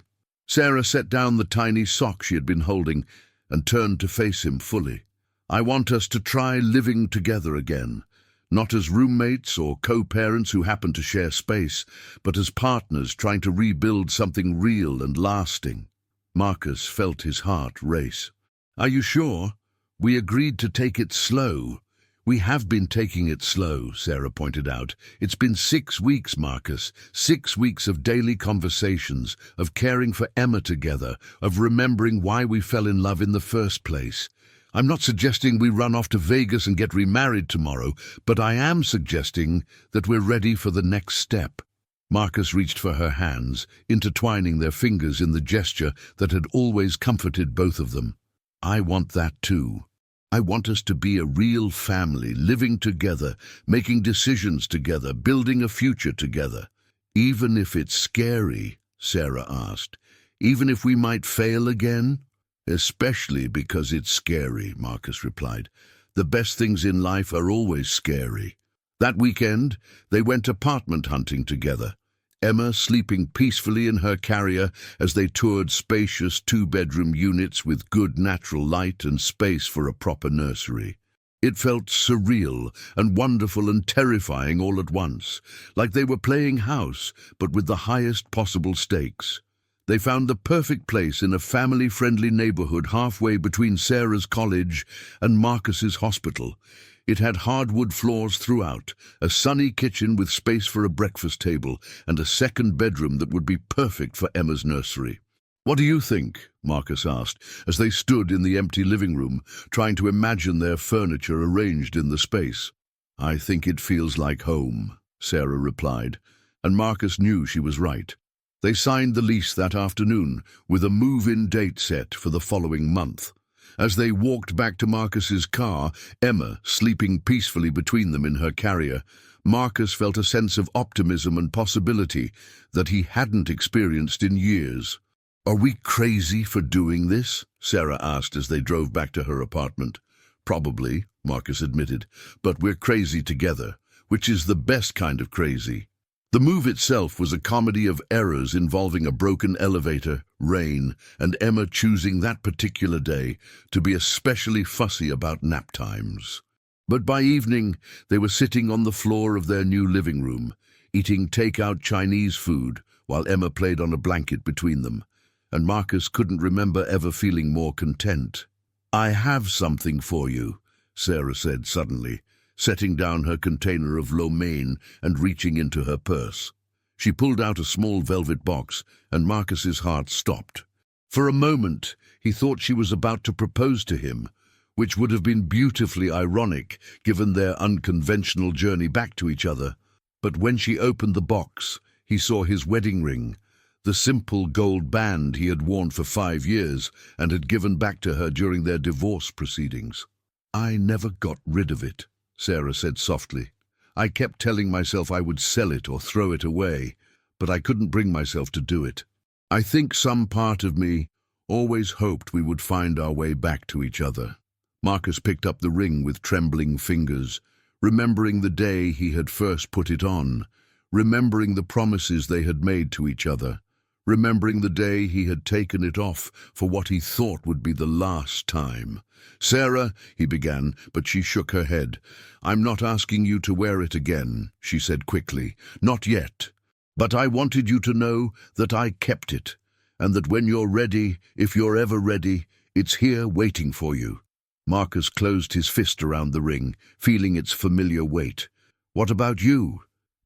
Sarah set down the tiny sock she had been holding and turned to face him fully. "I want us to try living together again, not as roommates or co-parents who happen to share space, but as partners trying to rebuild something real and lasting." Marcus felt his heart race. "Are you sure? We agreed to take it slow." "We have been taking it slow," Sarah pointed out. "It's been 6 weeks, Marcus. 6 weeks of daily conversations, of caring for Emma together, of remembering why we fell in love in the first place. I'm not suggesting we run off to Vegas and get remarried tomorrow, but I am suggesting that we're ready for the next step." Marcus reached for her hands, intertwining their fingers in the gesture that had always comforted both of them. "I want that too. I want us to be a real family, living together, making decisions together, building a future together." "Even if it's scary?" Sarah asked. "Even if we might fail again?" "Especially because it's scary," Marcus replied. "The best things in life are always scary." That weekend, they went apartment hunting together, Emma sleeping peacefully in her carrier as they toured spacious 2-bedroom units with good natural light and space for a proper nursery. It felt surreal and wonderful and terrifying all at once, like they were playing house, but with the highest possible stakes. They found the perfect place in a family-friendly neighborhood halfway between Sarah's college and Marcus's hospital. It had hardwood floors throughout, a sunny kitchen with space for a breakfast table, and a second bedroom that would be perfect for Emma's nursery. "What do you think?" Marcus asked, as they stood in the empty living room, trying to imagine their furniture arranged in the space. "I think it feels like home," Sarah replied, and Marcus knew she was right. They signed the lease that afternoon, with a move-in date set for the following month. As they walked back to Marcus's car, Emma sleeping peacefully between them in her carrier, Marcus felt a sense of optimism and possibility that he hadn't experienced in years. "Are we crazy for doing this?" Sarah asked as they drove back to her apartment. "Probably," Marcus admitted, "but we're crazy together, which is the best kind of crazy." The move itself was a comedy of errors involving a broken elevator, rain, and Emma choosing that particular day to be especially fussy about nap times. But by evening, they were sitting on the floor of their new living room, eating take-out Chinese food while Emma played on a blanket between them, and Marcus couldn't remember ever feeling more content. "I have something for you," Sarah said suddenly, setting down her container of lo mein and reaching into her purse. She pulled out a small velvet box, and Marcus's heart stopped. For a moment, he thought she was about to propose to him, which would have been beautifully ironic given their unconventional journey back to each other. But when she opened the box, he saw his wedding ring, the simple gold band he had worn for 5 years and had given back to her during their divorce proceedings. "I never got rid of it," Sarah said softly. "I kept telling myself I would sell it or throw it away, but I couldn't bring myself to do it. I think some part of me always hoped we would find our way back to each other." Marcus picked up the ring with trembling fingers, remembering the day he had first put it on, remembering the promises they had made to each other, remembering the day he had taken it off for what he thought would be the last time. "Sarah," he began, but she shook her head. "I'm not asking you to wear it again," she said quickly. "Not yet. But I wanted you to know that I kept it, and that when you're ready, if you're ever ready, it's here waiting for you." Marcus closed his fist around the ring, feeling its familiar weight. "What about you?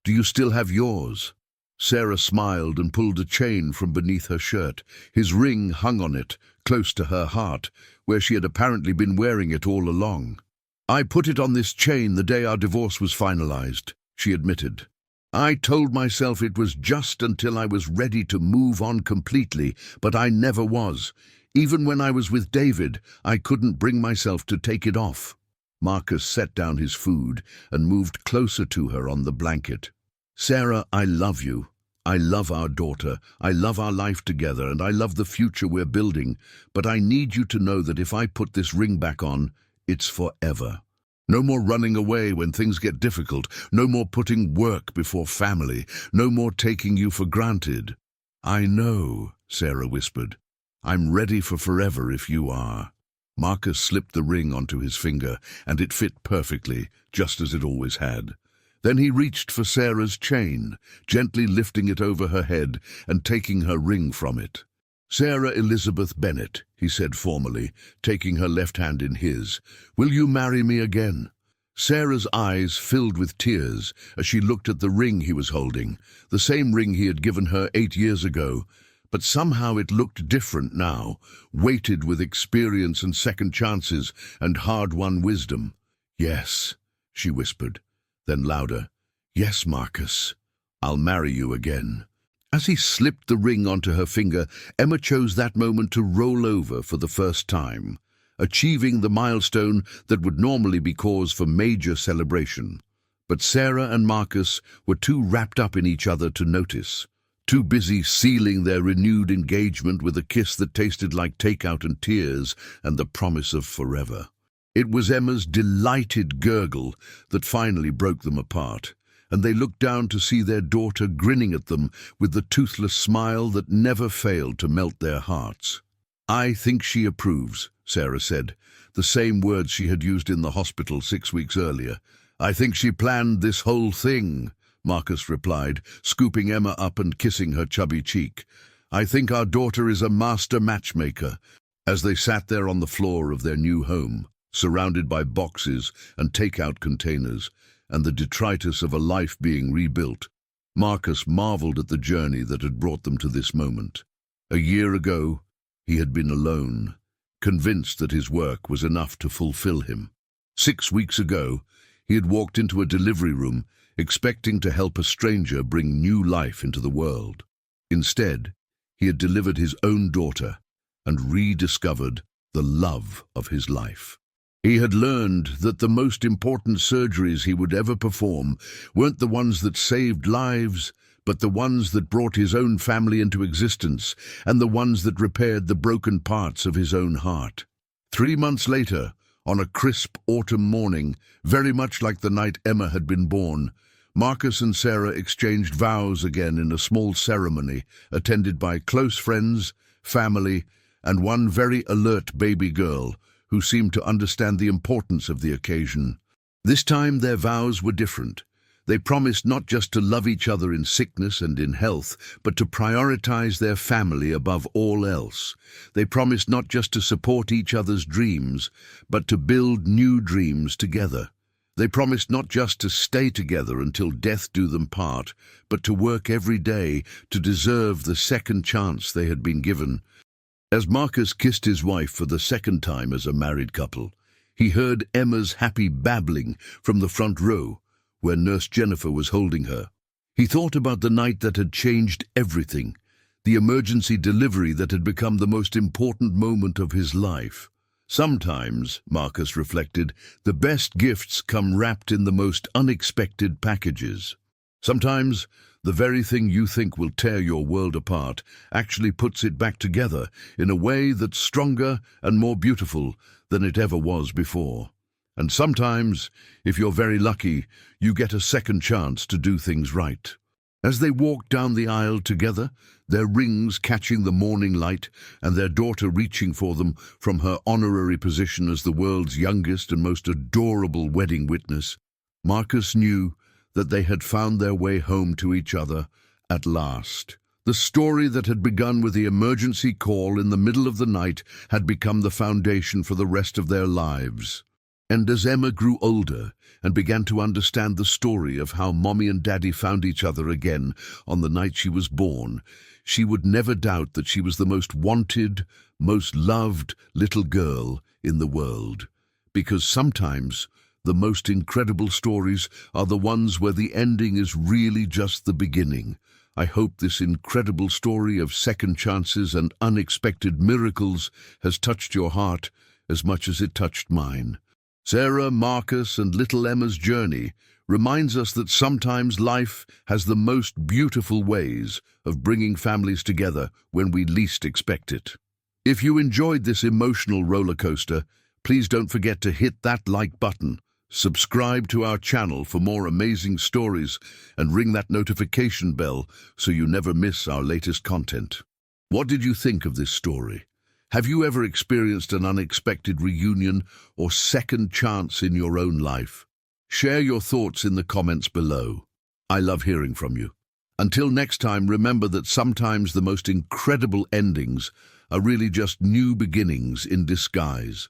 Do you still have yours?" Sarah smiled and pulled a chain from beneath her shirt. His ring hung on it, close to her heart, where she had apparently been wearing it all along. "I put it on this chain the day our divorce was finalized," she admitted. "I told myself it was just until I was ready to move on completely, but I never was. Even when I was with David, I couldn't bring myself to take it off." Marcus set down his food and moved closer to her on the blanket. "Sarah, I love you. I love our daughter. I love our life together, and I love the future we're building. But I need you to know that if I put this ring back on, it's forever. No more running away when things get difficult. No more putting work before family. No more taking you for granted." "I know," Sarah whispered. "I'm ready for forever if you are." Marcus slipped the ring onto his finger, and it fit perfectly, just as it always had. Then he reached for Sarah's chain, gently lifting it over her head and taking her ring from it. "Sarah Elizabeth Bennett," he said formally, taking her left hand in his, "will you marry me again?" Sarah's eyes filled with tears as she looked at the ring he was holding, the same ring he had given her 8 years ago. But somehow it looked different now, weighted with experience and second chances and hard-won wisdom. "Yes," she whispered, then louder, "Yes, Marcus, I'll marry you again." As he slipped the ring onto her finger, Emma chose that moment to roll over for the first time, achieving the milestone that would normally be cause for major celebration. But Sarah and Marcus were too wrapped up in each other to notice, too busy sealing their renewed engagement with a kiss that tasted like takeout and tears and the promise of forever. It was Emma's delighted gurgle that finally broke them apart, and they looked down to see their daughter grinning at them with the toothless smile that never failed to melt their hearts. "I think she approves," Sarah said, the same words she had used in the hospital 6 weeks earlier. "I think she planned this whole thing," Marcus replied, scooping Emma up and kissing her chubby cheek. "I think our daughter is a master matchmaker." As they sat there on the floor of their new home, surrounded by boxes and takeout containers, and the detritus of a life being rebuilt, Marcus marveled at the journey that had brought them to this moment. A year ago, he had been alone, convinced that his work was enough to fulfill him. 6 weeks ago, he had walked into a delivery room, expecting to help a stranger bring new life into the world. Instead, he had delivered his own daughter and rediscovered the love of his life. He had learned that the most important surgeries he would ever perform weren't the ones that saved lives, but the ones that brought his own family into existence, and the ones that repaired the broken parts of his own heart. 3 months later, on a crisp autumn morning, very much like the night Emma had been born, Marcus and Sarah exchanged vows again in a small ceremony, attended by close friends, family, and one very alert baby girl, who seemed to understand the importance of the occasion. This time their vows were different. They promised not just to love each other in sickness and in health, but to prioritize their family above all else. They promised not just to support each other's dreams, but to build new dreams together. They promised not just to stay together until death do them part, but to work every day to deserve the second chance they had been given. As Marcus kissed his wife for the second time as a married couple, he heard Emma's happy babbling from the front row, where Nurse Jennifer was holding her. He thought about the night that had changed everything, the emergency delivery that had become the most important moment of his life. Sometimes, Marcus reflected, the best gifts come wrapped in the most unexpected packages. Sometimes, The very thing you think will tear your world apart actually puts it back together in a way that's stronger and more beautiful than it ever was before. And sometimes, if you're very lucky, you get a second chance to do things right. As they walked down the aisle together, their rings catching the morning light and their daughter reaching for them from her honorary position as the world's youngest and most adorable wedding witness, Marcus knew that they had found their way home to each other at last. The story that had begun with the emergency call in the middle of the night had become the foundation for the rest of their lives. And as Emma grew older and began to understand the story of how Mommy and Daddy found each other again on the night she was born, she would never doubt that she was the most wanted, most loved little girl in the world. Because sometimes the most incredible stories are the ones where the ending is really just the beginning. I hope this incredible story of second chances and unexpected miracles has touched your heart as much as it touched mine. Sarah, Marcus, and little Emma's journey reminds us that sometimes life has the most beautiful ways of bringing families together when we least expect it. If you enjoyed this emotional roller coaster, please don't forget to hit that like button, subscribe to our channel for more amazing stories, and ring that notification bell so you never miss our latest content. What did you think of this story? Have you ever experienced an unexpected reunion or second chance in your own life? Share your thoughts in the comments below. I love hearing from you. Until next time, remember that sometimes the most incredible endings are really just new beginnings in disguise.